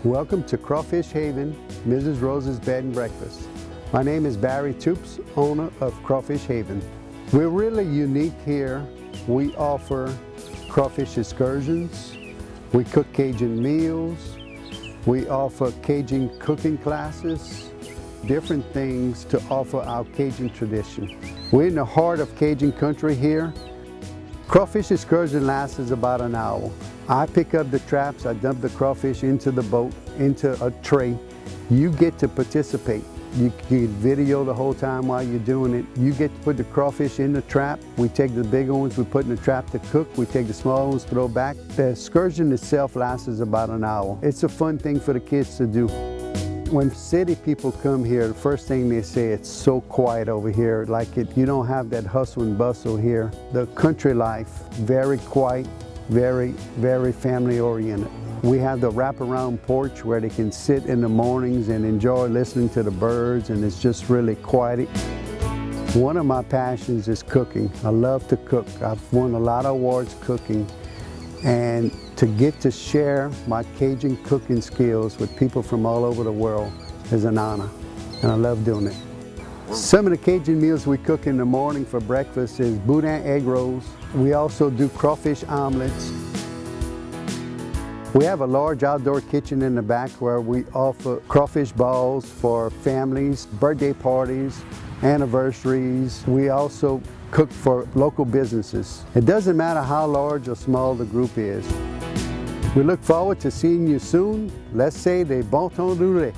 Welcome to Crawfish Haven, Mrs. Rose's Bed and Breakfast. My name is Barry Toups, owner of Crawfish Haven. We're really unique here. We offer crawfish excursions. We cook Cajun meals. We offer Cajun cooking classes, different things to offer our Cajun tradition. We're in the heart of Cajun country here. Crawfish excursion lasts about an hour. I pick up the traps, I dump the crawfish into the boat, into a tray. You get to participate. You can video the whole time while you're doing it. You get to put the crawfish in the trap. We take the bigger ones, we put in the trap to cook. We take the small ones, throw back. The excursion itself lasts about an hour. It's a fun thing for the kids to do. When city people come here, the first thing they say, it's so quiet over here. You don't have that hustle and bustle here. The country life, very quiet, very, very family oriented. We have the wraparound porch where they can sit in the mornings and enjoy listening to the birds, and it's just really quiet. One of my passions is cooking. I love to cook. I've won a lot of awards cooking, and to get to share my Cajun cooking skills with people from all over the world is an honor, and I love doing it. Some of the Cajun meals we cook in the morning for breakfast is boudin egg rolls. We also do crawfish omelets. We have a large outdoor kitchen in the back where we offer crawfish balls for families, birthday parties, anniversaries. We also cook for local businesses. It doesn't matter how large or small the group is. We look forward to seeing you soon. Let's say de bon temps roulé.